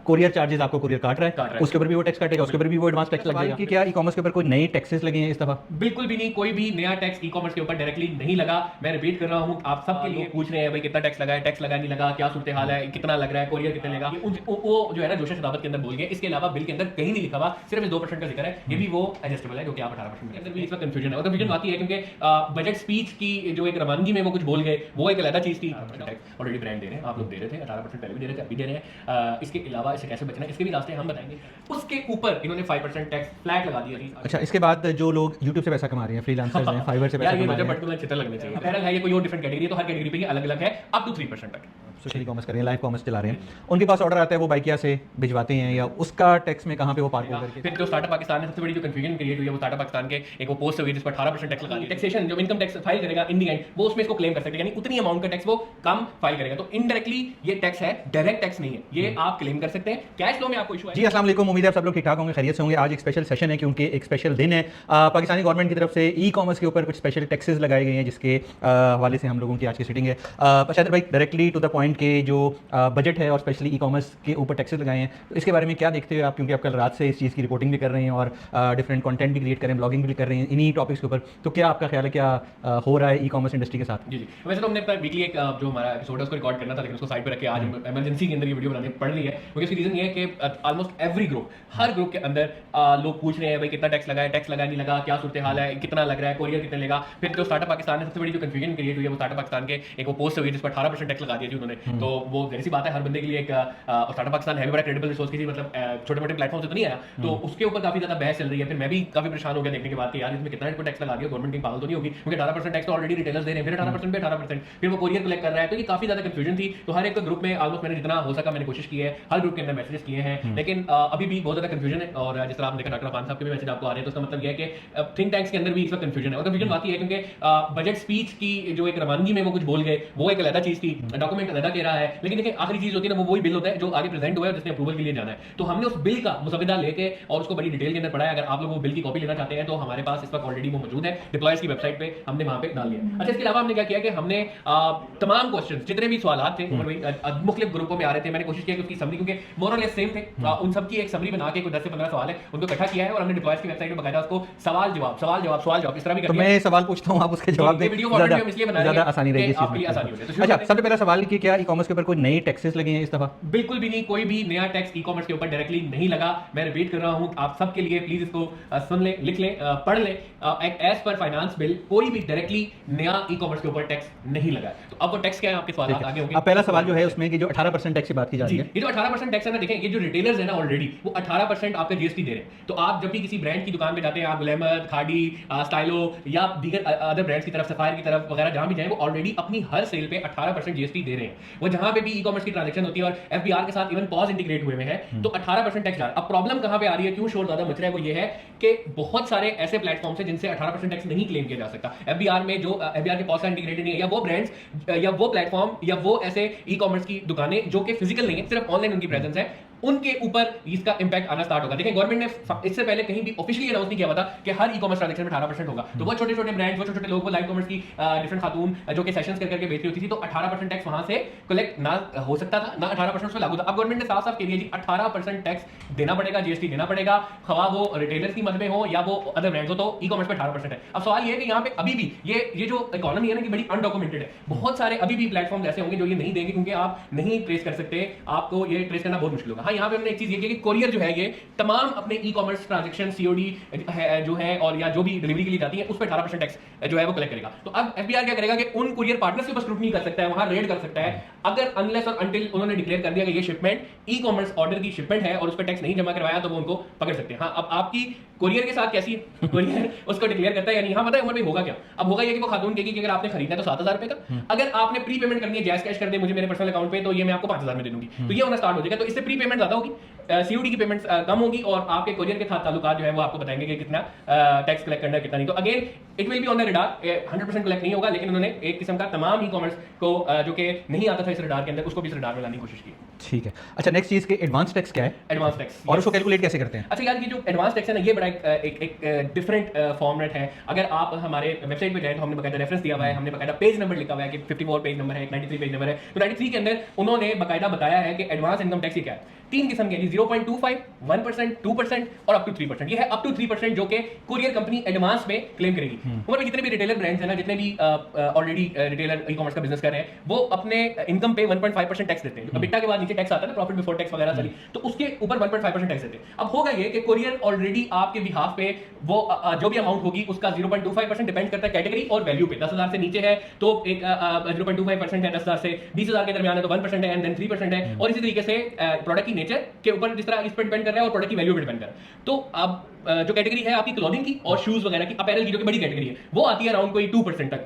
Courier charges आपको courier काट रहा है, उसके ऊपर भी वो टैक्स काटेगा, उसके ऊपर भी वो एडवांस टैक्स लगेगा कि क्या ई कॉमर्स के ऊपर कोई नए टैक्सेस लगे हैं इस दफा? बिल्कुल भी नहीं, कोई भी नया टैक्स ई कॉमर्स के ऊपर डायरेक्टली नहीं लगा। मैं रिपीट कर रहा हूं, आप सबके लिए पूछ रहे हैं भाई कितना टैक्स लगा है, टैक्स लगा नहीं लगा, क्या सूरत हाल है, कितना लग रहा है, कोरियर कितने लगा, वो जो है ना जोश शराबत के अंदर बोल गए। इसके अलावा बिल के अंदर कहीं नहीं लिखा हुआ, सिर्फ 2% का जिक्र है, ये भी वो एडजस्टेबल है जो कि आप 18% के अंदर भी इसका कंफ्यूजन है। और कंफ्यूजन आती है क्योंकि बजट स्पीच की जो एक रवानगी में वो कुछ बोल गए, वो एक अलग चीज थी। ऑलरेडी ब्रांड दे रहे हैं, आप लोग दे रहे थे 18% पहले भी दे रहे थे, अभी दे रहे हैं। इसके अलावा इसे कैसे बचना है इसके भी रास्ते हम बताएंगे। उसके ऊपर इन्होंने 5% टैक्स फ्लैट लगा दिया थी। अच्छा, इसके बाद जो लोग यूट्यूब से पैसा कमा रहे हैं, फ्रीलांसर्स हैं, फाइवर से पैसा यार ये कमा रहे बजट हैं, पर्टिकुलर चित्र लगने चाहिए। पैरल है ये कोई और डिफरेंट कैटेगरी है, तो हर कैटेगरी पे ये अलग अलग है अप टू 3% तक। सोशल कॉमर्स कर रहे हैं, लाइव कॉमर्स चला रहे हैं, उनके पास ऑर्डर आता है, वो बाइकिया से भिजवाते हैं, या उसका टैक्स में कहाँ पे वो पार्क होकर फिर जो स्टार्टअप पाकिस्तान में सबसे बड़ी जो कंफ्यूजन क्रिएट हुई है वो स्टार्टअप पाकिस्तान के एक वो पोस्ट हुई जिस पर 18% टैक्स लगा दिया। टैक्सेशन जो इनकम टैक्स फाइल करेगा इन दी एंड वो उसमें इसको क्लेम कर सकते हैं, यानी उतनी अमाउंट का टैक्स वो कम फाइल करेगा। तो इनडायरेक्टली ये टैक्स है, डायरेक्ट टैक्स नहीं है, ये आप क्लेम कर सकते हैं। कैश फ्लो में आपको इशू है। जी अस्सलाम वालेकुम, उम्मीद है आप सब लोग ठीक ठाक होंगे, खैरियत से होंगे। आज एक स्पेशल सेशन है क्योंकि एक स्पेशल दिन है। पाकिस्तानी गवर्नमेंट की तरफ से ई कॉमर्स के ऊपर कुछ स्पेशल टैक्सेस लगाए गए हैं, जिसके हवाले से हम लोगों की आज की सिटिंग है। पशादर भाई, डायरेक्टली टू द पॉइंट के जो बजट है और स्पेशली ई कॉमर्स के ऊपर टैक्सेस लगाए हैं, तो इसके बारे में क्या देखते हुए आप, क्योंकि आप कल रात से इस चीज़ की रिपोर्टिंग भी कर रहे हैं और डिफरेंट कंटेंट भी क्रिएट कर रहे हैं, ब्लॉगिंग भी कर रहे हैं इन्हीं टॉपिक्स के ऊपर, तो क्या आपका ख्याल है क्या हो रहा है ई कॉमर्स इंडस्ट्री के साथ? जी जी, वैसे तो हमने अपना वीकली एक जो हमारा एपिसोड है उसको रिकॉर्ड करना था, लेकिन उसको साइड पे रख के आज इमरजेंसी के अंदर ये वीडियो बनाने पड़ रही है। क्योंकि उसकी रीजन ये है कि ऑलमोस्ट एवरी ग्रुप, हर ग्रुप के अंदर लोग पूछ रहे हैं भाई कितना टैक्स लगा है, टैक्स लगा नहीं लगा, क्या सूरत हाल है, कितना लग रहा है, कोरियर कितने लेगा। फिर जो स्टार्टअप पाकिस्तान में सबसे बड़ी जो कंफ्यूजन क्रिएट हुई है वो स्टार्टअप पाकिस्तान के एक वो पोस्ट हुई जिस पर 18% टैक्स लगा दिया थी उन्होंने। तो वो जैसी बात है हर बंदे के लिए एक स्टार्टअप पाकिस्तान है भी बड़ा क्रेडिबल रिसोर्स की, मतलब छोटे मोटे प्लेटफॉर्म से तो नहीं आया, तो उसके ऊपर काफी ज्यादा बहस चल रही है। फिर मैं भी काफी परेशान हो गया देखने के बाद कि यार इसमें कितना टैक्स लगा दिया, गवर्नमेंट की पागल तो नहीं होगी, क्योंकि 18% टैक्स तो ऑलरेडी रिटेलर्स दे रहे हैं, फिर 18% पे 18%, फिर वो कोरियर कलेक्ट कर रहा है, तो ये काफी ज्यादा कंफ्यूजन थी। तो हर एक ग्रुप में ऑलमोस्ट मैंने जितना हो सका मैंने कोशिश की है, हर ग्रुप के अंदर मैसेजेस किए हैं, लेकिन अभी भी बहुत ज्यादा कंफ्यूजन है। और जिस तरह आपने देखा डॉक्टर अफान साहब के भी मैसेज आपको आ रहे हैं, तो उसका मतलब यह है कि थिंक टैंक्स के अंदर भी इस वक्त कंफ्यूजन है। और कंफ्यूजन आती है क्योंकि बजट स्पीच की जो एक रवानगी में वो कुछ बोल गए, वो एक अलग चीज थी, डॉक्यूमेंट अलग कह रहा है, लेकिन देखिए आखिरी चीज होती है ना, वो वही बिल होता है जो आगे प्रेजेंट हुआ है जिसने अप्रूवल के लिए जाना है। तो हमने उस बिल का मुसविदा लेके और उसको बड़ी डिटेल के अंदर पढ़ा है। अगर आप लोग वो बिल की कॉपी लेना चाहते हैं तो हमारे पास इस वक्त ऑलरेडी वो मौजूद है, डिप्लॉयर्स की वेबसाइट पे हमने वहां पे डाल दिया। अच्छा, इसके अलावा हमने क्या किया कि हमने तमाम क्वेश्चंस जितने भी सवाल थे मुख्तलिफ ग्रुपों में आ रहे थे, मैंने कोशिश की कि उसकी समरी, क्योंकि मोर और लेस सेम थे, उन सब की एक समरी बना के कुछ 10 से 15 सवाल है उनको इकट्ठा किया है और हमने डिप्लॉयर्स की वेबसाइट पे बकायदा उसको सवाल जवाब इस तरह भी कर तो दिया। मैं सवाल पूछता हूँ, आप उसके जवाब दें, ज़्यादा आसानी रहेगी इस चीज़ में। अच्छा, सबसे पहला सवाल कि क्या ई कॉमर्स के ऊपर कोई नए टैक्सेस लगे हैं इस दफा? बिल्कुल भी नहीं, कोई भी नया टैक्स ई कॉमर्स के ऊपर डायरेक्टली नहीं लगा। मैं रिपीट कर रहा हूं आप सबके लिए, प्लीज इसको सुन ले, लिख ले, पढ़ ले। एज पर फाइनेंस बिल कोई भी डायरेक्टली नया ई कॉमर्स के ऊपर टैक्स नहीं लगा है। तो अब वो टैक्स क्या है, आपके सवाल आगे होंगे। अब पहला सवाल जो है उसमें कि जो 18% टैक्स की बात की जा रही है, ये जो 18% टैक्स है ना, देखें ये जो रिटेलर्स है ना ऑलरेडी वो 18% आपका जीएसटी दे रहे हैं। तो आप जब भी किसी ब्रांड की दुकान पे जाते हैं, आप गुलैमत, खाड़ी, स्टाइलो या दीगर अदर ब्रांड्स की तरफ, सफायर की तरफ वगैरह जहां भी जाएं, वो ऑलरेडी अपनी हर सेल पे 18% जीएसटी दे रहे हैं। वो जहां पे भी ई कॉमर्स की ट्रांजैक्शन होती है और एफबीआर के साथ इवन पॉज इंटीग्रेट हुए हैं, तो 18% टैक्स जा रहा है। अब प्रॉब्लम कहां पे आ रही है, क्यों शोर ज्यादा मच रहा है, वो ये है कि बहुत सारे ऐसे प्लेटफॉर्म्स हैं जिनसे 18% टैक्स नहीं क्लेम किया जा सकता। एफबीआर में जो एफबीआर के पॉज का इंटीग्रेटेड नहीं है, या वो ब्रांड्स या वो प्लेटफॉर्म या वो ऐसे ई कॉमर्स की दुकानें जो कि फिजिकल नहीं है, सिर्फ ऑनलाइन उनकी प्रेजेंस है, उनके ऊपर इसका इंपैक्ट आना स्टार्ट होगा। देखिए गवर्नमेंट ने इससे पहले कहीं भी ऑफिशियली अनाउंस नहीं किया हुआ था कि हर ई कॉमर्स ट्रांजैक्शन में 18% होगा। तो वो छोटे छोटे ब्रांड, वो छोटे छोटे लोग, वो लाइव कॉमर्स की डिफरेंट खातून जो कि सेशंस कर करके बेच रही होती थी, तो 18% टैक्स वहां से कलेक्ट ना हो सकता था, ना 18% उसमें लागू था। अब गवर्नमेंट ने साफ साफ कह दिया जी 18% टैक्स देना पड़ेगा, जीएसटी देना पड़ेगा, खवा वो रिटेलर्स की मद में हो या वो अदर ब्रांड्स हो, तो ई कॉमर्स पे 18% है। अब सवाल ये है कि यहाँ पे अभी भी ये जो इकोनॉमी है ना कि बड़ी अनडॉक्यूमेंटेड है। बहुत सारे अभी भी प्लेटफॉर्म ऐसे होंगे जो ये नहीं देंगे, क्योंकि आप नहीं ट्रेस कर सकते, आपको ये ट्रेस करना बहुत मुश्किल होगा। हाँ, यहाँ पे हमने एक चीज ये कोरियर जो है ये तमाम अपने ई कॉमर्स ट्रांजैक्शन सीओडी जो है और या जो भी डिलीवरी के लिए जाती है उस पर 18% टैक्स जो है वो कलेक्ट करेगा। तो अब एफबीआर क्या करेगा कि उन कुरियर पार्टनर्स के ऊपर स्क्रूटनी कर सकता है, वहां रेड कर सकता है, अगर अनलेस और अनटिल उन्होंने डिक्लेयर कर दिया कि ये शिपमेंट ई कॉमर्स ऑर्डर की शिपमेंट है और उस पर टैक्स नहीं जमा करवाया, तो वो उनको पकड़ सकते हैं। हाँ, अब आपकी कोरियर के साथ कैसी कोरियर उसको डिक्लेयर करता है, यानी यहाँ पता है उमर भाई होगा क्या। अब होगा ये कि वो खातून कहेगी कि अगर आपने खरीदना है तो 7,000 रुपए का, अगर आपने प्री पेमेंट करनी है, जैस कैश कर दे मुझे मेरे पर्सनल अकाउंट पे, तो ये मैं आपको 5,000 में दे दूंगी। तो ये होना स्टार्ट हो जाएगा। तो इससे प्री पेमेंट ज्यादा होगी, सीओडी की पेमेंट कम होगी और आपके कोरियर के साथ ताल्लुकात जो है वो आपको बताएंगे कि कितना टैक्स कलेक्ट करना है, कितना नहीं। तो again it will be on the radar, 100% collect नहीं होगा, लेकिन उन्होंने एक किस्म का तमाम ई कॉमर्स को जो कि नहीं आता था इस रडार के अंदर, उसको भी इस रडार में लाने की कोशिश की। ठीक है। अच्छा, नेक्स्ट चीज़ के एडवांस टैक्स क्या है एडवांस टैक्स और उसको कैलकुलेट कैसे करते हैं? अच्छा यार, ये जो एडवांस टैक्स है ना, ये बड़ा एक डिफरेंट फॉर्मेट है। अगर आप हमारे वेबसाइट पे जाएं तो हमने बकायदा रेफरेंस दिया हुआ है, हमने बकायदा पेज नंबर लिखा हुआ है कि 54 पेज नंबर है, 93 पेज नंबर है। तो 93 के अंदर उन्होंने बकायदा बताया है कि एडवांस इनकम टैक्स क्या है। 3 किस्म के हैं, 0.25, 1%, 2% और अप टू 3%। ये है अप टू 3% जो कि कुरियर कंपनी एडवांस में क्लेम करेगी। उम्र में जितने भी रिटेलर ब्रांड्स हैं ना, जितने भी ऑलरेडी रिटेलर ई कॉमर्स का बिजनेस कर रहे हैं, वो अपने इनकम पे 1.5% टैक्स देते हैं। EBITDA के बाद नीचे टैक्स आता है ना, प्रॉफिट बिफोर टैक्स वगैरह सारी, तो उसके ऊपर 1.5% टैक्स देते हैं। अब होगा ये कि कुरियर ऑलरेडी आपके बिहाफ पे वो जो भी अमाउंट होगी उसका 0.25% डिपेंड करता है कैटेगरी और वैल्यू पे। 10,000 से नीचे है तो एक 0.25% है, 10,000 से 20,000 के दरमियान है तो 1% है, एंड देन 3% है, और इसी तरीके से प्रोडक्ट की नेचर के ऊपर जिस तरह इस पर डिपेंड कर रहा है और प्रोडक्ट की वैल्यू पे डिपेंड कर रहा है। तो अब जो कैटेगरी है आपकी क्लोथिंग की और शूज वगैरह की, अपैरल की जो कि बड़ी कैटेगरी है, वो आती है अराउंड कोई 2% तक।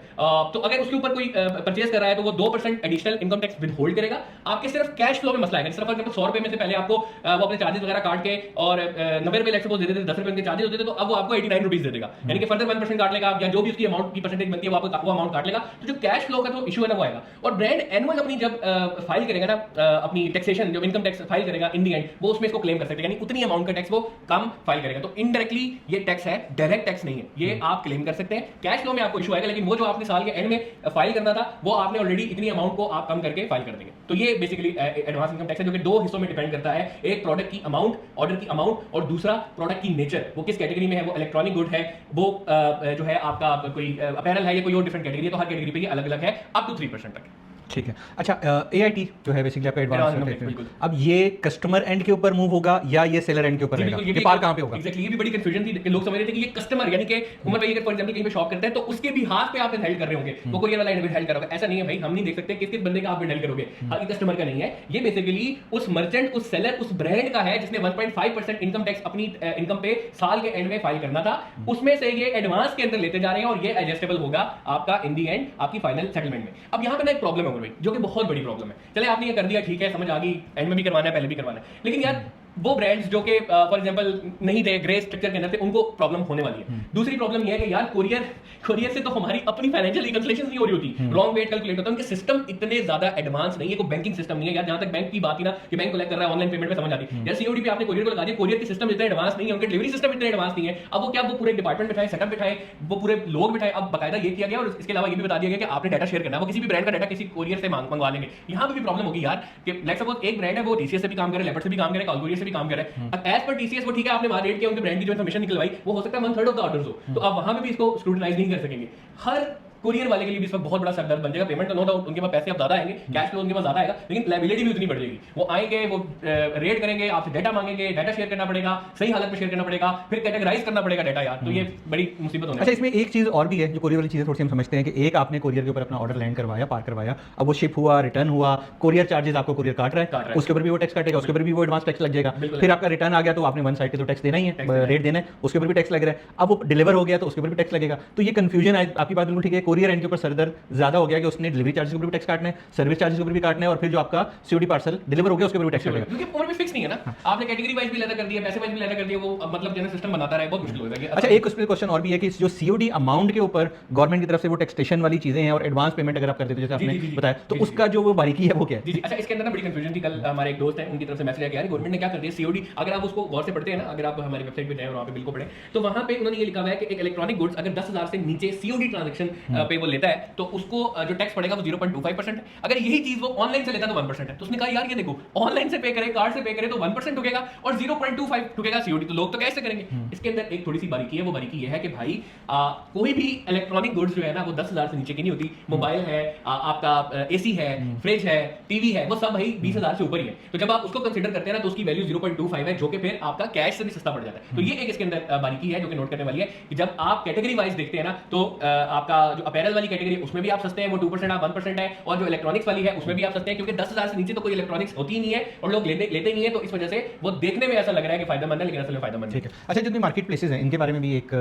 तो अगर उसके ऊपर कोई परचेज कर रहा है तो वो 2% additional income tax with hold करेगा। आपके सिर्फ कैश फ्लो में मसला है। सिर्फ अगर 100 रुपए में से पहले आपको वो अपने चार्जेस वगैरह काट के और 90 रुपए लेक्स सपोज दे देते थे, 10 रुपए के चार्जेस होते थे, तो अब वो आपको 89 रुपीज दे देगा। यानी कि फर्दर 1% काट लेगा, या जो भी उसकी अमाउंट की परसेंटेज बनती है वो आपको वो अमाउंट काट लेगा। तो जो कैश फ्लो का तो इशू है ना, वो आएगा। और ब्रांड एनुअल अपनी जब फाइल करेगा ना, अपनी टैक्सेशन जो इनकम टैक्स फाइल करेगा इन दी एंड, वो उसमें इसको क्लेम कर सकते हैं, यानी उतनी अमाउंट का टैक्स वो कम फाइल करेगा। तो इनडायरेक्टली ये टैक्स है, डायरेक्ट टैक्स नहीं है, ये आप क्लेम कर सकते हैं। कैश फ्लो में आपको इशू आएगा, लेकिन वो जो आपने साल के एंड में फाइल करना था वो आपने ऑलरेडी इतनी अमाउंट को आप कम करके फाइल कर देंगे। तो ये बेसिकली एडवांस इनकम टैक्स है, जो कि 2 हिस्सों में डिपेंड करता है। एक प्रोडक्ट की अमाउंट, ऑर्डर की अमाउंट, और दूसरा प्रोडक्ट की नेचर, वो किस कैटेगरी में है, वो इलेक्ट्रॉनिक गुड है, वो जो है आपका कोई अपैरल है या कोई और डिफरेंट कैटेगरी है, तो हर कैटेगरी पे ये अलग अलग है अप टू 3% तक। ठीक है। अच्छा, AIT जो है बेसिकली आपका Advance advance income tax, tax, बिल्कुल। अब ये कस्टमर एंड के ऊपर मूव होगा या ये सेलर एंड के ऊपर जी, रहेगा? बिल्कुल, ये पार कहाँ पे होगा? एग्जैक्टली, ये भी बड़ी कंफ्यूजन थी कि लोग समझ रहे थे कि ये कस्टमर, यानी कि उमर भाई अगर फॉर एग्जांपल कहीं पे शॉप करते हैं तो उसके भी हाथ पे आप हेल्ड कर रहे होंगे, वो कुरियर वाला हेल्ड कर रहा होगा। ऐसा नहीं है भाई, हम नहीं देख सकते किस किस बंदे का आप हेल्ड करोगे, हालांकि कस्टमर का नहीं है। ये बेसिकली उस मर्चेंट, उस सेलर, उस ब्रांड का है जिसने 1.5% इनकम टैक्स अपनी इनकम पे साल के एंड में फाइल करना था, उसमें से ये एडवांस के अंदर लेते जा रहे हैं, और ये एडजस्टेबल होगा आपका इन दी एंड आपकी फाइनल सेटलमेंट में। अब यहाँ पे ना एक प्रॉब्लम है उमर भाई, जो कि बहुत बड़ी प्रॉब्लम है। चले आपने ये कर दिया, ठीक है, समझ आ गई, एंड में भी करवाना है, पहले भी करवाना है, लेकिन यार वो ब्रांड्स जो कि फॉर एग्जांपल नहीं थे, ग्रे स्ट्रक्चर के अंदर थे, उनको प्रॉब्लम होने वाली है। दूसरी प्रॉब्लम ये है कि यार कुरियर से तो हमारी अपनी फाइनेंशियल रिकंसिलिएशन नहीं हो रही होती, रॉन्ग वेट कैलकुलेट होता है, उनके सिस्टम इतने ज्यादा एडवांस नहीं है, कोई बैंकिंग सिस्टम नहीं है यार। जहां तक बैंक की बात ही ना कि बैंक कलेक्ट कर रहा है ऑनलाइन पेमेंट में, समझ आती है यार। सीओडी पे आपने कुरियर को लगा दिया, कुरियर के सिस्टम इतने एडवांस नहीं है, उनके डिलीवरी सिस्टम इतने एडवांस नहीं है। अब वो क्या, वो पूरे डिपार्टमेंट बिठाए, सेटअप बिठाए, वो पूरे लोग बिठाए। अब बकायदा ये किया गया, और इसके अलावा ये भी बता दिया गया कि आपने डाटा शेयर करना है, वो किसी भी ब्रांड का डाटा किसी कुरियर से मंगवा लेंगे। यहाँ पे भी प्रॉब्लम होगी यार कि लेट्स सपोज एक ब्रांड है, वो टीसीएस से भी काम करे, लेपर्ड से भी काम करे, कॉलकुरियर से भी काम करे। एज पर टीसीएस वो ठीक है, आपने वहां रेट किया, उनके ब्रांड की जो इन्फॉर्मेशन निकलवाई, वो हो सकता है 1/3 ऑफ द ऑर्डर्स हो, तो आप वहां पे भी इसको स्क्रूटिनाइज नहीं कर सकेंगे। हर कुरियर वाले के लिए भी इस वक्त बहुत बड़ा सरदर्द बन जाएगा। पेमेंट तो नो डाउट उनके पास पैसे अब ज्यादा आएंगे, कैश फ्लो उनके पास ज्यादा आएगा, लेकिन लायबिलिटी भी उतनी बढ़ जाएगी। वो आएंगे, वो रेट करेंगे, आपसे डाटा मांगेंगे, डाटा शेयर करना पड़ेगा, सही हालत में शेयर करना पड़ेगा, फिर कैटेगराइज करना पड़ेगा डाटा यार, तो ये बड़ी मुसीबत होने। अच्छा, इसमें एक चीज़ और भी है जो कोरियर वाली चीज़ें थोड़ी सी हम समझते हैं कि एक आपने कोरियर के ऊपर अपना ऑर्डर लैंड करवाया, पार करवाया, अब वो शिप हुआ, रिटर्न हुआ, कोरियर चार्जेस आपको कोरियर काट रहा है, उसके ऊपर भी वो टैक्स काटेगा, उसके ऊपर भी वो एडवांस टैक्स लग जाएगा। फिर आपका रिटर्न आ गया तो आपने वन साइड पे तो टैक्स देना ही है, रेट देना है, उसके ऊपर भी टैक्स लग रहा है। अब वो डिलीवर हो गया तो उसके ऊपर भी टैक्स लगेगा। तो ये कंफ्यूजन है, आपकी बात बिल्कुल ठीक है। कोरियर एंड के ऊपर सरदर्द ज्यादा हो गया कि उसने डिलीवरी चार्जेस के ऊपर भी टैक्स काटना है, सर्विस चार्जेस के ऊपर भी काटना है, और फिर जो आपका सीओडी पार्सल डिलीवर हो गया उसके ऊपर भी टैक्स लगेगा, क्योंकि उम्र में फिक्स नहीं है ना। आपने कैटेगरी वाइज भी लेना कर दिया, पैसे वाइज भी लेना कर दिया, वो मतलब जनरल सिस्टम बनाता रहे, बहुत मुश्किल हो जाएगा। अच्छा, एक उस पर क्वेश्चन और भी है कि जो सीओडी अमाउंट के ऊपर गवर्नमेंट की तरफ से वो टैक्सेशन वाली चीजें हैं और एडवांस पेमेंट अगर आप कर देते हो जैसे आपने बताया, तो उसका जो वो बारीकी है वो क्या है? जी, अच्छा, इसके अंदर ना बड़ी कंफ्यूजन थी। कल हमारे एक दोस्त हैं, उनकी तरफ से मैसेज आया कि यार गवर्नमेंट ने क्या कर दिया, सीओडी अगर आप उसको गौर से पढ़ते हैं ना, अगर आप हमारी वेबसाइट पे जाएं और वहां पे बिल को पढ़ें, तो वहां पे उन्होंने ये लिखा हुआ है कि एक इलेक्ट्रॉनिक गुड्स अगर 10,000 से नीचे सीओडी ट्रांजैक्शन पे वो लेता है तो उसको जो टैक्स पड़ेगा वो 0.25% है। अगर यही चीज वो ऑनलाइन से लेता तो 1% है। तो उसने कहा यार ये देखो, ऑनलाइन से पे करे, कार्ड से पे करे तो 1% ठुकेगा और 0.25 ठुकेगा सीओडी, तो लोग तो कैसे करेंगे? इसके अंदर एक थोड़ी सी बारीकी है, वो बारीकी ये है कि भाई कोई भी इलेक्ट्रॉनिक गुड्स जो है ना वो 10,000 से नीचे की नहीं होती। मोबाइल है, आपका एसी है, फ्रिज है, टीवी है, वो सब भाई 20,000 से ऊपर ही है। तो जब आप उसको कंसीडर करते हैं ना तो उसकी वैल्यू 0.25 है, जो कि फिर आपका कैश से भी सस्ता पड़ जाता है। तो ये एक इसके अंदर बारीकी है जो कि नोट करने वाली है कि जब आप कैटेगरी वाइज देखते हैं ना तो आपका जो अपैरल वाली कैटेगरी उसमें भी आप सस्ते हैं, वो 2% आप 1% है, और जो इलेक्ट्रॉनिक्स वाली है उसमें भी आप सस्ते हैं, क्योंकि 10,000 से नीचे तो कोई इलेक्ट्रॉनिक्स होती ही नहीं है और लोग लेते नहीं है। तो इस वजह से वो देखने में ऐसा लग रहा है कि फायदेमंद है, लेकिन असल में फायदेमंद ठीक है। अच्छा, जितनी मार्केट प्लेसेस हैं इनके बारे में भी एक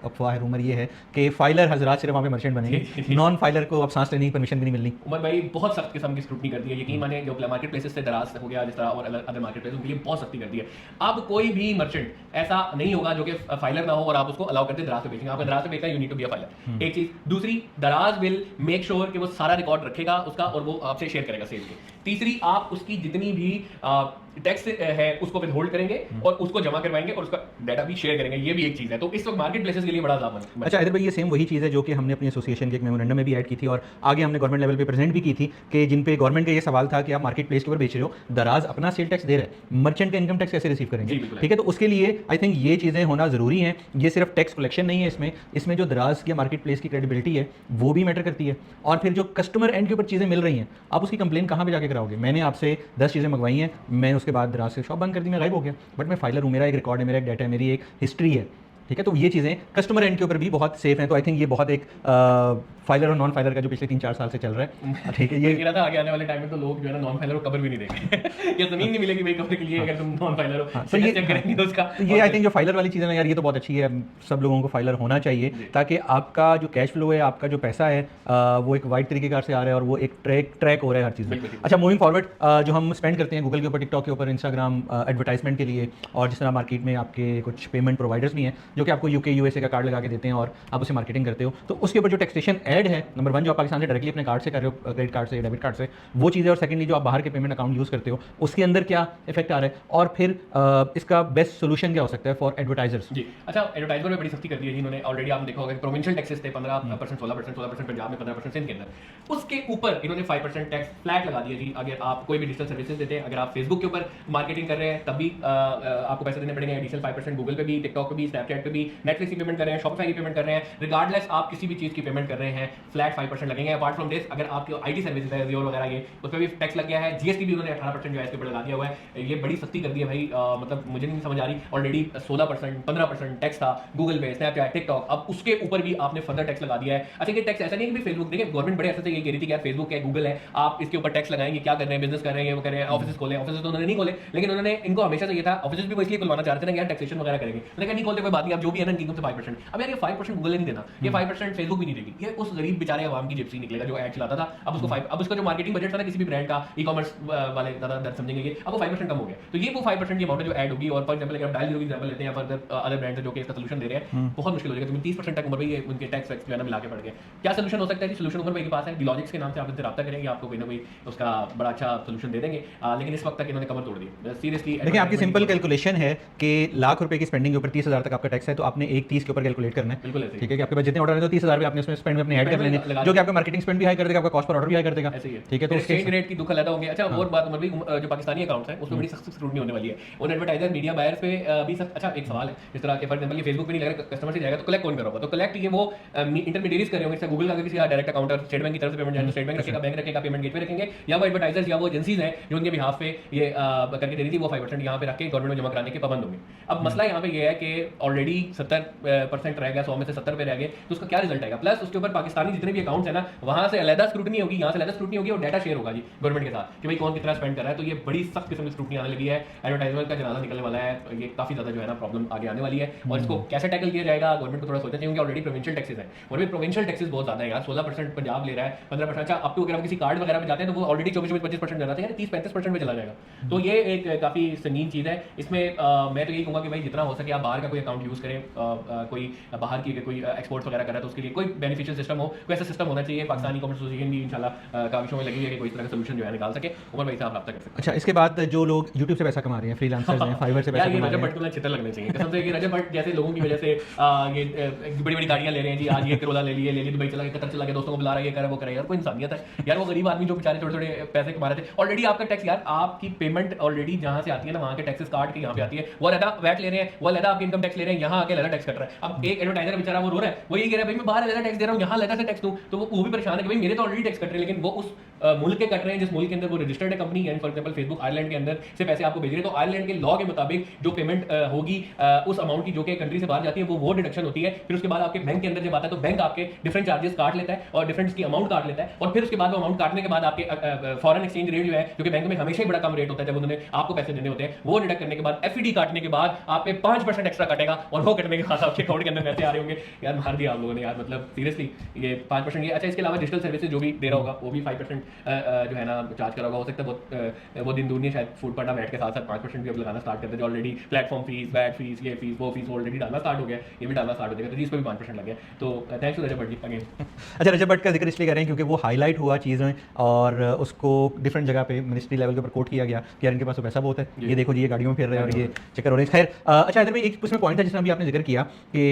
अफवाह है, रूमर ये है कि फाइलर हजरात सिर्फ वहाँ पे मर्चेंट बनेंगे, नॉन फाइलर को अब सांस लेने की परमिशन भी नहीं मिलनी। उमर भाई बहुत सख्त किस्म की स्क्रूटनी कर दी है, यकीन माने जो मार्केट प्लेसेस से दराज हो गया जिस तरह और अदर मार्केट प्लेस, उनके लिए बहुत सख्ती कर दी है। अब कोई भी मर्चेंट ऐसा नहीं होगा जो कि फाइलर ना हो और आप उसको अलाउ करते दराज से बेचेंगे। आपका दराज से बेचना, you need to be a filer, एक चीज। दूसरी, दराज विल मेक श्योर कि वो सारा रिकॉर्ड रखेगा उसका और वो आपसे शेयर करेगा सेल के। तीसरी, आप उसकी जितनी भी टैक्स है उसको विद होल्ड करेंगे और उसको जमा करवाएंगे और उसका डाटा भी शेयर करेंगे। ये भी एक चीज है। तो इस वक्त मार्केट प्लेसेस के लिए बड़ा लाभ है। अच्छा इधर भाई, ये सेम वही चीज़ है जो कि हमने अपनी एसोसिएशन के एक मेमोरेंडम में भी ऐड की थी और आगे हमने गवर्नमेंट लेवल पे प्रेजेंट भी की थी कि जिन पे गवर्नमेंट का ये सवाल था कि आप मार्केट प्लेस के ऊपर बेच रहे हो, दराज अपना सेल टैक्स दे रहे हैं, मर्चेंट का इनकम टैक्स कैसे रिसीव करेंगे? जी, बिल्कुल। ठीक है, तो उसके लिए आई थिंक ये चीज़ें होना ज़रूरी हैं। ये सिर्फ टैक्स कलेक्शन नहीं है, इसमें जो दराज की मार्केट प्लेस की क्रेडिबिलिटी है वो भी मैटर करती है। और फिर जो कस्टमर एंड के ऊपर चीज़ें मिल रही हैं, आप उसकी कंप्लेन कहाँ पे जाके कराओगे? मैंने आपसे 10 चीज़ें मंगवाई हैं, मैं उसके बाद दराज से शॉप बंद कर दी, मैं गायब हो गया, बट मैं फाइलर हूँ, मेरा एक रिकॉर्ड है, मेरा एक डाटा है, मेरी एक हिस्ट्री है। ठीक है, तो ये चीज़ें कस्टमर एंड के ऊपर भी बहुत सेफ हैं। तो आई थिंक ये बहुत एक फाइलर और नॉन फाइलर का जो पिछले 3-4 साल से चल रहा है, ठीक है, ये कह रहा था आगे आने वाले टाइम में तो लोग जो है ना नॉन फाइलर को कवर भी नहीं देंगे। ये जमीन नहीं मिलेगी भाई कवर के लिए अगर तुम नॉन फाइलर हो। तो ये चेक करेंगे तो उसका तो ये आई थिंक जो फाइलर वाली चीज़ है ना यार, ये तो बहुत अच्छी है। सब लोगों को फाइलर होना चाहिए ताकि आपका जो कैश फ्लो है, आपका जो पैसा है, वो एक वाइड तरीके से आ रहा है और वो एक ट्रैक हो रहा है हर चीज़ में। अच्छा, मूविंग फॉरवर्ड, जो हम स्पेंड करते हैं गूगल के ऊपर, टिकटॉक के ऊपर, इंस्टाग्राम एडवर्टाइजमेंट के लिए, और जिस तरह मार्केट में आपके कुछ पेमेंट प्रोवाइडर्स भी हैं जो कि आपको यूके यूएसए का कार्ड लगा के देते हैं और आप उसे मार्केटिंग करते हो, तो उसके ऊपर जो टैक्सेशन ऐड है, नंबर 1 जो आप पाकिस्तान से डायरेक्टली अपने कार्ड से कर रहे हो, क्रेडिट कार्ड से, डेबिट कार्ड से, वो चीज़ है। और सेकंडली जो आप बाहर के पेमेंट अकाउंट यूज़ करते हो उसके अंदर क्या इफेक्ट आ रहा है, और फिर इसका बेस्ट सोल्यूशन क्या हो सकता है फॉर एडवर्टाइजर्स? जी, अच्छा, एडवर्टाइजर में बड़ी सख्ती कर दी है जिन्होंने ऑलरेडी आप देखा होगा कि प्रोविंशियल टैक्सेस थे 15%, 16% पंजाब में, 15% सिंध के अंदर। उसके ऊपर इन्होंने 5% टैक्स फ्लैट लगा दिया जी। अगर आप कोई भी डिजिटल सर्विसेज देते हैं, अगर आप फेसबुक के ऊपर मार्केटिंग कर रहे हैं तब भी आपको पैसे देने पड़ेंगे एडिशनल 5%, गूगल पे भी, टिकटॉक पे भी, स्नैपचैट पे भी, नेटफ्लिक्स की पेमेंट कर रहे हैं, शॉपिफाई की पेमेंट कर रहे हैं, रिगार्डलेस आप किसी भी चीज़ की पेमेंट कर रहे हैं फ्लैट 5% लगेंगे। अपार्ट फ्रॉम दिस, अगर आपकी आईटी सर्विसेज है Azure वगैरह, ये उस पर भी टैक्स लग गया है। जीएसटी भी उन्होंने 18% जो है इसके ऊपर लगा दिया हुआ है। ये बड़ी सख्ती कर दी है भाई, मतलब मुझे नहीं समझ आ रही। ऑलरेडी 16%, 15% टैक्स था गूगल पे, स्नैपचैट, टिकटॉक, अब उसके ऊपर भी आपने फर्दर टैक्स लगा दिया है। अच्छा, ये टैक्स ऐसा नहीं है कि फेसबुक, देखिए गवर्नमेंट बड़े ऐसे से ये कह रही थी कि यार फेसबुक है, गूगल है, आप इसके ऊपर टैक्स लगाएंगे, क्या कर रहे हैं, बिजनेस कर रहे हैं, ये वो कर रहे हैं, ऑफिस खोले, ऑफिस तो उन्होंने नहीं खोले, लेकिन उन्होंने इनको हमेशा से ये था, ऑफिस भी वो इसलिए खुलवाना चाहते थे ना यार टैक्सेशन वगैरह करेंगे, उन्होंने कहा नहीं खोलते कोई बात नहीं, आप जो भी है ना इनकम से 5%। अब यार ये 5% गूगल नहीं देना, ये 5% फेसबुक भी नहीं देगी, ये उस गरीब बेचारे आवाम की जिप्सी निकलेगा जो ऐड चलाता था। अब उसको अब उसका जो मार्केटिंग बजट था ना किसी भी ब्रांड का, ई कॉमर्स वाले ज़्यादा दर्द समझेंगे ये, अब वो 5% कम हो गया। तो ये वो 5% की अमाउंट जो ऐड होगी। और फॉर एग्जाम्पल अगर आप डायल जीरो की एग्जाम्पल लेते हैं या फिर अदर ब्रांड जो कि इसका सोल्यूशन दे रहे हैं, बहुत मुश्किल हो जाएगा। तुम्हें 30% तक उम्र भाई उनके टैक्स वैक्स जो है ना मिला के पड़ गए। क्या सोल्यूशन हो सकता है जी? सोल्यूशन उमर भाई के पास है, डिलॉजिक्स के नाम से आप इनसे रब्ता करेंगे, आपको कोई ना कोई उसका बड़ा अच्छा सोल्यूशन दे देंगे। लेकिन इस वक्त तक इन्होंने कमर तोड़ दी सीरियसली। देखिए, आपकी सिंपल कैलकुलेशन है कि लाख रुपए की स्पेंडिंग के ऊपर 30,000 तक आपका टैक्स है, तो आपने एक 30 के ऊपर कैलकुलेट करना है। बिल्कुल ऐसे ठीक है कि आपके पास जितने ऑर्डर है तो 30,000 भी आपने उसमें स्पेंड में अपने ऐड कर लेने, जो कि आपका मार्केटिंग स्पेंड भी हाई कर देगा, आपका कॉस्ट पर ऑर्डर भी हाई कर देगा। ऐसे ही है। ठीक है, तो उसके एक्सचेंज रेट की दुख अलग होंगे। अच्छा, और बात उमर भी, जो पाकिस्तानी अकाउंट्स हैं उसमें बड़ी सख्त स्क्रूटनी होने वाली है। उन एडवर्टाइजर मीडिया बायर्स पे भी सख्त। अच्छा, एक सवाल है, जिस तरह के फॉर एग्जांपल ये फेसबुक पे नहीं लग रहा, कस्टमर से जाएगा तो कलेक्ट कौन करेगा? तो कलेक्ट ये वो इंटरमीडिएरीज कर रहे होंगे, जैसे गूगल का किसी का डायरेक्ट अकाउंट है, स्टेट बैंक की तरफ से पेमेंट जाएगी, स्टेट बैंक रखेगा, बैंक रखेगा, पेमेंट गेटवे रखेंगे, या वो एडवर्टाइजर्स या वो एजेंसीज हैं जो उनके बिहाफ पे ये करके दे रही थी, वो 5% यहाँ पे रख के गवर्नमेंट में जमा कराने के पाबंद होंगे। अब मसला यहाँ पे ये है कि ऑलरेडी 70% रह गया, 100 में से 70 पे रह गए, तो उसका क्या रिजल्ट आएगा? प्लस उसके ऊपर पाकिस्तानी जितने भी अकाउंट्स है ना, वहाँ से अलग स्क्रूटनी होगी, यहाँ से अलग स्क्रूटनी होगी और डाटा शेयर होगा जी गवर्नमेंट के साथ कि भाई कौन कितना स्पेंड कर रहा है। तो ये बड़ी सख्त किस्म की स्क्रूटनी आने लगी है, एडवर्टाइजमेंट का जनाजा निकलने वाला है, ये काफी ज्यादा जो है ना प्रॉब्लम आगे आने वाली है। और इसको कैसे टैकल किया जाएगा, गवर्नमेंट को थोड़ा सोचना चाहिए। ऑलरेडी प्रोविंशियल टैक्सेस है और भी प्रोविंशियल टैक्सेस बहुत ज्यादा है यार, 16% पंजाब ले रहा है, 15%। अच्छा, अब तो अगर हम किसी कार्ड वगैरह में जाते हैं तो वो ऑलरेडी 24-25% जाना था, 30-35% में चला जाएगा। तो ये एक काफी संगीन चीज है। इसमें मैं तो यही कहूंगा कि भाई जितना हो सके आप बाहर का कोई अकाउंट यूज करें, कोई बाहर की कोई एक्सपोर्ट्स वगैरह कर रहा है तो उसके लिए कोई बेनिफिशियल सिस्टम हो, कोई ऐसा सिस्टम होना चाहिए। पाकिस्तानी कॉमर्स एसोसिएशन भी इंशाल्लाह काफिशों में लगी है कि कोई इस तरह का सोल्यूशन जो है निकाल सके। उमर भाई साहब रब्ता कर सकते हैं। अच्छा, इसके बाद जो लोग YouTube से पैसा कमा रहे हैं, फ्रीलांसर्स हैं, फाइवर से पैसा यार ये कमा रहे रजब हैं, भट्ट को चित्र लगने चाहिए कसम से कि रजब भट्ट जैसे लोगों की वजह से ये बड़ी बड़ी गाड़ियां ले रहे हैं जी, आज ये करोला ले लिए दुबई चला गया, कतर चला गया, दोस्तों को बुला रहा है, ये करे वो करे। यार कोई इंसानियत है यार? वो गरीब आदमी जो बेचारे छोटे छोटे पैसे कमा रहे थे, ऑलरेडी आपका टैक्स यार, आपकी पेमेंट ऑलरेडी जहां से आती है ना वहां के टैक्सेस काट के यहाँ पे आती है, वो अलग वैट ले रहे हैं, वो अलग आपके इनकम टैक्स ले रहे हैं, यहाँ आके अलग टैक्स कट रहा है। अब एक एडवर्टाइजर बेचारा वो रो रहा है, वो ये कह रहा है भाई मैं बाहर अलग टैक्स दे रहा हूँ, यहाँ अलग से टैक्स दूँ, तो वो भी परेशान है कि भाई मेरे तो ऑलरेडी टैक्स कट रहे हैं, लेकिन वो उस मुल्क के कट रहे हैं जिस मुल्क के अंदर वो रजिस्टर्ड है कंपनी है। फॉर एग्जांपल फेसबुक आयरलैंड के अंदर से पैसे आपको भेज रहे हैं, तो आयरलैंड के लॉ के मुताबिक जो पेमेंट होगी उस अमाउंट की जो कि कंट्री से बाहर जाती है वो डिडक्शन होती है। फिर उसके बाद आपके बैंक के अंदर जब आता है तो बैंक आपके डिफरेंट चार्जेस काट लेता है और डिफरेंट की अमाउंट काट लेता है, और फिर उसके बाद वो अमाउंट काटने के बाद आपके फॉरेन एक्सचेंज रेट जो है, जो कि बैंक में हमेशा ही बड़ा कम रेट होता है जब उन्होंने आपको पैसे देने होते हैं, वो डिडक्ट करने के बाद एफईडी काटने के बाद आप पे 5% एक्स्ट्रा कटेगा, और वो कटने के बाद आपके अकाउंट के अंदर पैसे आ रहे होंगे। यार मार दिया आप लोगों ने यार, मतलब सीरियसली ये 5% ये। अच्छा, इसके अलावा डिजिटल सर्विसेज जो भी दे रहा होगा वो भी 5% जो है ना चार्ज करा होगा। हो सकता है वो दिन दूर नहीं, शायद फूड पांडा बैठ के साथ साथ 5% भी अब लगाना स्टार्ट करते थे already. Platform fees, VAT fees, ये फीस, वो फीस ऑलरेडी डालना स्टार्ट हो गया, ये भी डालना स्टार्ट हो जाएगा, तो इस पर भी 5% लग गया। तो thanks to Rajab Bhatt again. अच्छा, रजब भट्ट का जिक्र इसलिए कर रहे हैं क्योंकि वो हाईलाइट हुआ चीज़ें और उसको डिफरेंट जगह पे मिनिस्ट्री लेवल के ऊपर कोट किया गया कि यार इनके पास तो पैसा बहुत है, ये देखो जी ये गाड़ियों में फिर रहे हैं और ये चक्कर हो रहे हैं। खैर अच्छा, इधर में एक उसमें पॉइंट था जिसमें अभी आपने जिक्र किया कि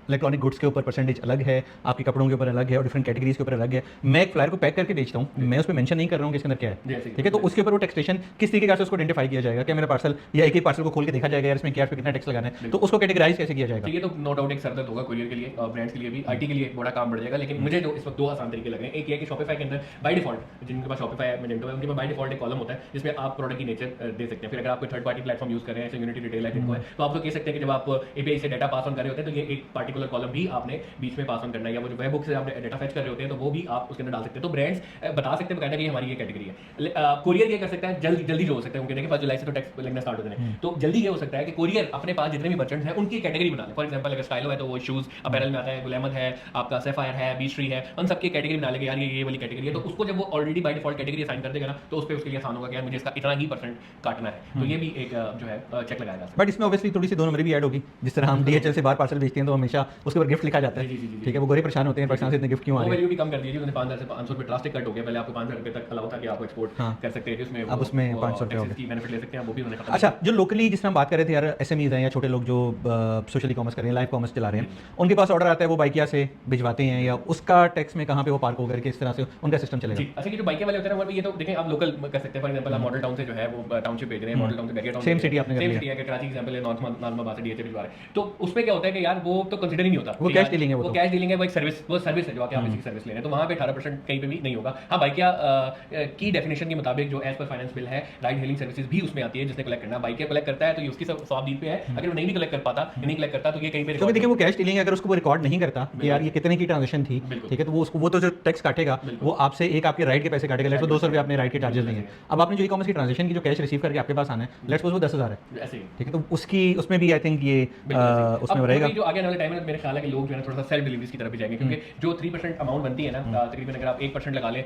इलेक्ट्रॉनिक गुड्स के ऊपर परसेंटेज अलग है, आपके कपड़ों के ऊपर अलग है और डिफरेंट कैटेगरीज के ऊपर अलग है। मैं एक फ्लायर को पैक करके बेचता हूँ, मैं उस पर मेंशन नहीं कर रहा हूँ कि इसके अंदर क्या है, ठीक है, तो उसके ऊपर वो टैक्सेशन किस तरीके से उसको आइडेंटिफाई किया जाएगा? क्या मेरा पार्सल या एक पार्सल को खोल के देखा जाएगा यार इसमें क्या है, कितना टैक्स लगाना है, तो उसको कैटेगराइज कैसे किया जाएगा? ठीक है, तो नो डाउट एक सरदर्द होगा कुरियर के लिए, ब्रांड्स के लिए भी, आईटी के लिए बड़ा काम बढ़ जाएगा। लेकिन मुझे जो इस वक्त दो आसान तरीके लग रहे हैं। एक ये है कि शॉपिफाई के अंदर बाय डिफॉल्ट, जिनके पास शॉपिफाई है, मेजेंटो है, उनके पास बाय डिफॉल्ट एक कॉलम होता है जिसमें आप प्रोडक्ट की नेचर दे सकते हैं। फिर अगर आप कोई थर्ड पार्टी प्लेटफॉर्म यूज कर रहे हैं, जैसे यूनिटी रिटेल है जिनको है, तो आप तो कह सकते हैं कि जब आप एपीआई से डाटा पास ऑन कर रहे होते हैं तो ये एक पार्टिकुलर कॉलम भी आपने बीच में पास ऑन करना है, या वो जो वेब बुक से आप डाटा फेच कर रहे होते हैं तो वो भी आप उसके अंदर डाल सकते हैं। तो ब्रांड्स बता सकते हैं कि हमारी ये कैटेगरी है। कोरियर ये कर सकता है, जल्दी जो हो सकता है, उनके देखिए 1 जुलाई से तो टैक्स लगना स्टार्ट हो जाने, तो जल्दी ये हो सकता है कि कोरियर अपने पास जितने भी मर्चेंट्स हैं उनकी कैटेगरी बना ले। फॉर एग्जांपल अगर स्टाइलो है तो वो शूज अपैरल में आता है, गुलैमत है, आपका सैफायर है, बीस्ट्री है, उन सबकी कैटेगरी बना लेगा यार ये वाली कैटेगरी है। तो उसको जब वो already by default category assign कर देगा ना, तो उस पर उसके लिए आसान होगा कि यार मुझे इसका इतना ही परसेंट काटना है। तो ये भी एक जो है चेक लगाया जा सकता है। बट इसमें ऑब्वियसली थोड़ी सी 2 नंबर भी ऐड होगी। जिस तरह हम डीएचएल से बाहर पार्सल भेजते हैं तो हमेशा उसके ऊपर गिफ्ट लिखा जाता है, ठीक है, वो गोरे परेशान होते हैं पाकिस्तान से इतने गिफ्ट क्यों आ वो रहे हैं। वैल्यू भी कम कर दी है, 5,000 से 500 रुपए ड्रास्टिक कट हो गया। पहले आपको 5,000 रुपए तक अलाउ था कि आप एक्सपोर्ट कर सकते हैं, जिसमें अब उसमें 500 रुपए हो गए। की बेनिफिट ले सकते हैं, वो भी उन्होंने खत्म अच्छा, जो लोकली जिस तरह हम बात कर रहे थे यार, एसएमईज हैं या छोटे लोग जो सोशल कॉमर्स कर रहे हैं, लाइव कॉमर्स चला रहे हैं, उनके पास ऑर्डर आता है, वो बाइकिया से भिजवाते हैं, या उसका टैक्स में कहाँ पे वो पार्क होकर किस तरह से उनका सिस्टम चलेगा? जी, अच्छा, कि जो बाइक वाले होते हैं वहाँ पे ये तो देखें आप लोकल कर सकते हैं। फॉर एग्जांपल आप मॉडल टाउन से जो है वो टाउनशिप भेज रहे हैं, मॉडल टाउन से बैरियर टाउन, सेम सिटी आपने कर सेम लिया। सिटी है कि कराची एग्जांपल है, नॉर्थ से डीएचए भिजवा रहे हैं, तो उसमें क्या होता है कि यार वो तो कंसीडर ही नहीं होता, वो कैश डीलिंग है, वो कैश डीलिंग है, वो एक सर्विस, वो सर्विस है जो आके आप इसकी सर्विस ले रहे हैं, तो वहाँ पे 18% कहीं पे भी नहीं होगा। हाँ, बाइकिया की डेफिनेशन के मुताबिक जो एज पर फाइनेंस बिल है, राइड हेलिंग सर्विसेज भी उसमें आती है, जिसने कलेक्ट करना, बाइकिया कलेक्ट करता है तो ये उसकी स्वाब डील पे है। अगर वो नहीं भी कलेक्ट कर पाता, नहीं कलेक्ट करता, तो ये कहीं पे क्योंकि देखिए वो कैश डीलिंग है, अगर उसको वो रिकॉर्ड नहीं करता कि यार ये कितने की ट्रांजेक्शन थी, ठीक है, तो वो उसको वो तो जो टैक्स काटेगा वो आपसे एक आपके राइड के पैसे काटेगा। लेट्स सपोज 200 रुपये आपने राइड के चार्जेस लिए, अब आपने जो ई कॉमर्स की ट्रांजेक्शन की जो कैश रिसीव करके आपके पास आना है, लेट्स सपोज वो 10,000 है, ऐसे ही, ठीक है, तो उसकी उसमें भी आई थिंक ये उसमें रहेगा। जो आगे आने वाले टाइम में मेरे ख्याल है कि लोग जो है थोड़ा सा सेल्फ डिलीवरीज की तरफ भी जाएंगे, क्योंकि जो 3% अमाउंट बनती है ना, तकरीबन अगर आप 1% लगा लें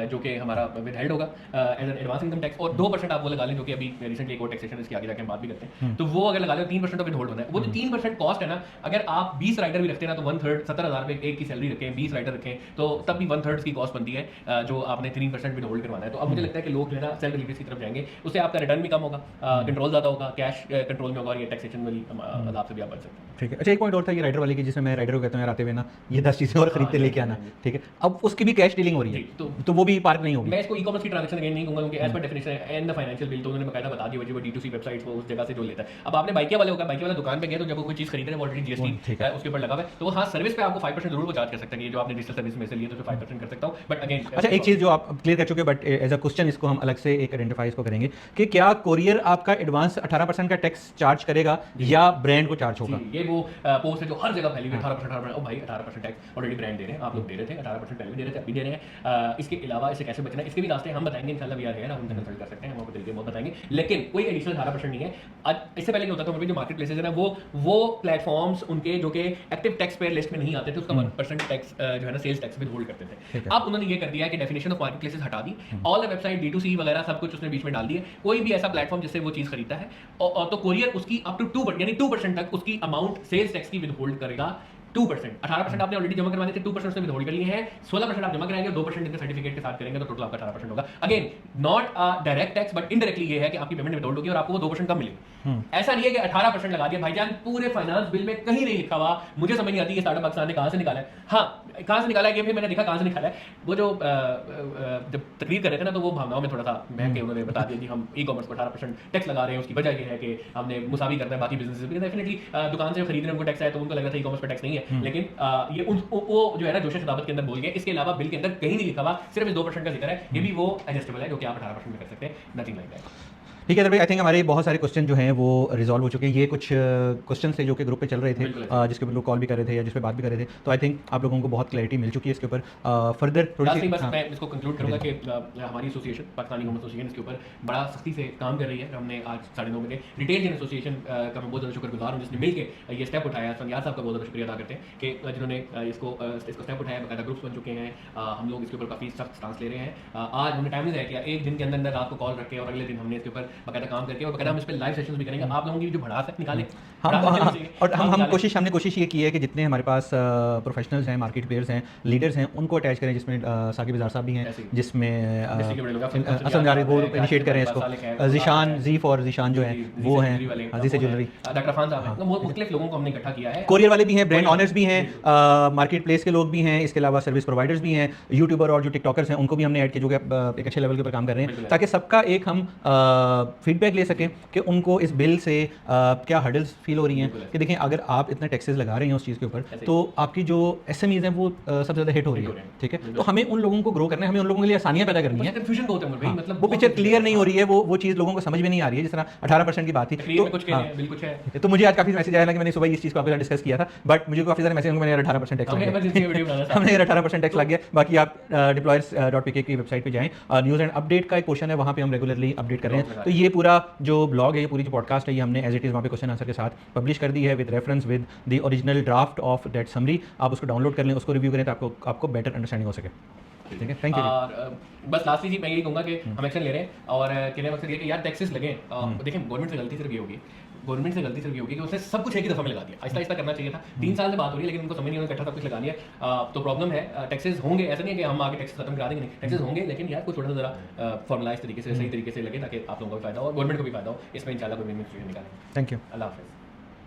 जो कि हमारा विदहेल्ड होगा as an advance income tax, और 2% आप वो लगा लें जो कि अभी रिसेंटली एक और टैक्सेशन इसके आगे जाके हम बात भी करते हैं, तो वो अगर लगा लें 3% विदहोल्ड होना है। वो जो 3% कॉस्ट है ना, अगर आप 20 राइडर भी रखते हैं ना, तो 1/3 70,000 रुपये एक की सैलरी रखें, 20 राइडर रखें, तो तब भी 1/3 की कॉस्ट बनती है जो आपने 3% विदहोल्ड करवाना है। तो अब मुझे लगता है कि लोग जो है ना सेल्फ डिलीवरीज की तरफ जाएंगे, उससे आपका रिटर्न भी कम होगा, कंट्रोल ज़्यादा होगा, कैश कंट्रोल में होगा, और ये टैक्सेशन वाली अदाब से भी आप बच सकते हैं। ठीक है। अच्छा, एक पॉइंट और था ये राइडर वाले की, जिसमें मैं राइडर को कहता हूँ यार आते हुए ना ये 10 चीज़ें और खरीदते लेके आना, ठीक है, अब उसकी भी कैश डीलिंग हो रही है, तो वो भी पार्क नहीं होगी। मैं इसको ई कॉमर्स की ट्रांजैक्शन अगेन नहीं कहूंगा, क्योंकि as per definition and the financial bill तो उन्होंने बकायदा बता दिया वो D2C वेबसाइट्स को उस जगह से जो लेता है। अब आपने बाइकिया वाले होगा, बाइकिया वाला दुकान पे गया तो जब वो कोई चीज़ खरीद रहे हैं ऑलरेडी जीएसटी उसके ऊपर लगा हुआ है, तो हाँ सर्विस पे आपको 5% जरूर वो चार्ज कर सकते हैं, ये जो आपने डिजिटल सर्विस में से लिए तो 5% कर सकता हूँ, बट अगेन अच्छा, एक चीज़ जो आप क्लियर कर चुके, बट एज अ क्वेश्चन इसको हम अलग से एक आइडेंटिफाई इसको करेंगे कि क्या कोरियर आपका एडवांस 18% का टैक्स चार्ज करेगा या ब्रांड को चार्ज होगा? ये वो पोस्ट है जो हर जगह फैली हुई, 18%। ओ भाई 18% टैक्स ऑलरेडी ब्रांड दे रहे हैं, आप लोग दे रहे थे 18% पहले भी दे रहे थे, अभी दे रहे हैं। इसके अलावा इसे कैसे बचना है इसके भी रास्ते हम बताएंगे इंशाल्लाह, वी आर हियर, आप उनसे कंसल्ट कर सकते हैं, हम आपको तरीके बहुत बताएंगे, लेकिन कोई एडिशनल 18% नहीं है। इससे पहले क्या होता था, जो मार्केट प्लेसेस है ना, वो प्लेटफॉर्म्स उनके जो कि एक्टिव टैक्स पेयर लिस्ट में नहीं आते थे, उसका 1% टैक्स जो है ना सेल्स टैक्स विद होल्ड करते थे। अब उन्होंने ये कर दिया है कि डेफिनेशन ऑफ मार्केट प्लेसेस हटा दी, ऑल द वेबसाइट D2C वगैरह सब कुछ उसने बीच में डाल दिए। कोई भी ऐसा प्लेटफॉर्म जिससे वो चीज़ खरीदता है तो कोरियर उसकी अप टू 2% यानी 2% तक उसकी अमाउंट सेल्स टैक्स की विद होल्ड करेगा। 2%, 18% आपने ऑलरेडी जमा करवाने थे, 2% उसने विदहोल्ड कर लिए हैं, 16% आप जमा कराएंगे, 2% इनके सर्टिफिकेट के साथ करेंगे, तो टोटल आपका 18% होगा। Again not a direct tax, but indirectly ये है कि आपकी पेमेंट विदहोल्ड होगी और आपको वो 2% कम मिलेगी। ऐसा नहीं है कि 18% लगा दिया भाईजान, पूरे फाइनेंस बिल में कहीं नहीं लिखा हुआ। मुझे समझ नहीं आती कि स्टार्टअप पाकिस्तान ने कहां से निकाला है। हाँ, कहां से निकाला है ये फिर मैंने देखा कहां से निकाला है। वो जो जब तकरीर कर रहे थे ना, तो वो भावनाओं में थोड़ा सा बह के उन्होंने बता दिया कि हम ई कॉमर्स को 18% टैक्स लगा रहे हैं, उसकी वजह ये है कि हमने मुसावी करना है बाकी बिजनेस भी। डेफिनेटली दुकान से खरीद रहे हैं उनको टैक्स है, तो उनको लग रहा था ई कॉमर्स पर टैक्स नहीं है, लेकिन ये वो जो है ना जोश खिताबत के अंदर बोल गए। इसके अलावा बिल के अंदर कहीं नहीं लिखा हुआ, सिर्फ इस 2% का जिक्र है। ये भी वो एडजस्टेबल है जो कि आप 18% में कर सकते हैं, नथिंग लाइक दैट। ठीक है भाई, आई थिंक हमारे बहुत सारे क्वेश्चन जो हैं वो रिजॉल्व हो चुके हैं। ये कुछ क्वेश्चन थे जो कि ग्रुप पे चल रहे थे, जिसके ऊपर लोग कॉल भी कर रहे थे या जिस पे बात भी कर रहे थे। तो आई थिंक आप लोगों को बहुत क्लैरिटी मिल चुकी है इसके ऊपर। फर्दर थोड़ी सी बस मैं इसको कंक्लूड करूंगा कि हमारी एसोसिएशन पाकिस्तानी होम एसोसिएशन इसके ऊपर बड़ा सख्ती से काम कर रही है। हमने आज 9:30 बजे रिटेल जन एसोसिएशन का मैं बहुत ज़्यादा शुक्रगुजार हूँ जिसने मिलकर ये स्टेप उठाया। संध्यार साहब का बहुत ज़्यादा शुक्रिया अदा करते हैं कि जिन्होंने इसको स्टेप उठाया। बाकायदा ग्रुप्स बन चुके हैं, हम लोग इसके ऊपर काफ़ी सख्त स्टांस ले रहे हैं। आज हमने टाइम नहीं किया, एक दिन के अंदर रात को कॉल रखे और अगले दिन हमने इसके ऊपर बाकायदा काम करके और बाकायदा हम इस पर लाइव सेशंस भी करेंगे। आप लोगों की जो भड़ास है निकालें और हमने कोशिश ये की है कि जितने हमारे पास प्रोफेशनल्स हैं, मार्केट प्लेयर्स हैं, लीडर्स हैं, उनको अटैच करें, जिसमें साकिब इज़ार साहब भी हैं, जिसमें असम जारी वो इनिशिएट करें इसको, ज़ीशान ज़ीफ और ज़ीशान जो है वो हैं, जी से ज्वेलरी, डॉक्टर अफान साहब हैं, मुख्तलिफ लोगों को हमने इकट्ठा किया है। कोरियर वाले भी हैं, ब्रांड ऑनर्स भी हैं, मार्केट प्लेस के लोग भी हैं, इसके अलावा सर्विस प्रोवाइडर्स भी हैं, यूट्यूबर और जो टिकटॉकर्स हैं उनको भी हमने ऐड किया जो कि एक अच्छे लेवल के ऊपर काम कर रहे हैं, ताकि सबका एक हम फीडबैक ले सकें कि उनको इस बिल से क्या हर्डल्स फील हो रही हैं। कि देखें, अगर आप इतने टैक्सेस लगा रहे हैं उस चीज़ के ऊपर, तो आपकी जो SMEs हैं वो सबसे ज़्यादा हिट हो रही है। ठीक है, तो हमें उन लोगों को ग्रो करना है, हमें उन लोगों के लिए आसानियाँ पैदा करनी है। कंफ्यूजन बहुत है भाई, मतलब वो पिक्चर क्लियर नहीं हो रही है, वो चीज़ लोगों को समझ में नहीं आ रही है। जिस तरह 18% की बात थी, तो मुझे आज काफ़ी मैसेज आया ना कि मैंने सुबह इस चीज़ को आपके साथ डिस्कस किया था, बट मुझे काफ़ी सारे मैसेज मैंने 18% टैक्स हमने 18% टैक्स लग गया। बाकी आप deployers.pk की वेबसाइट पे जाएं, न्यूज़ एंड अपडेट का एक पोर्शन है, वहाँ पे हम रेगुलरली अपडेट कर रहे हैं। तो ये पूरा जो ब्लॉग है, ये पूरी जो पॉडकास्ट है, ये हमने एज इट इज़ वहाँ पे क्वेश्चन आंसर के साथ पब्लिश कर दी है with reference with the original draft of that summary. आप उसको डाउनलोड कर लें, उसको रिव्यू करें, तो आपको बेटर अंडरस्टैंडिंग हो सके। ठीक है, थैंक यू। और बस लास्टली जी मैं यही कहूँगा कि हम एक्शन ले रहे हैं और कहने का मकसद ये कि यार टैक्सेस लगे। देखें, गवर्नमेंट से गलती सिर्फ ये होगी कि उसने सब कुछ एक ही दफ़ा में लगा दिया। आहिस्ता करना चाहिए था। 3 साल से बात हो रही है लेकिन उनको समझ नहीं, उन्होंने इकट्ठा सब कुछ लगा दिया। तो प्रॉब्लम है, टैक्सेस होंगे, ऐसा नहीं है कि हम आगे टैक्स खत्म करा देंगे, नहीं, टैक्सेस होंगे, लेकिन यार कुछ थोड़ा सा जरा फॉर्मलाइज तरीके से, सही तरीके से लगे ताकि आप लोगों को भी फायदा हो और गवर्नमेंट को भी फायदा हो। इसमें इंशाल्लाह कोई विन-विन सिचुएशन निकालें। थैंक यू, अल्लाह हाफ़िज़।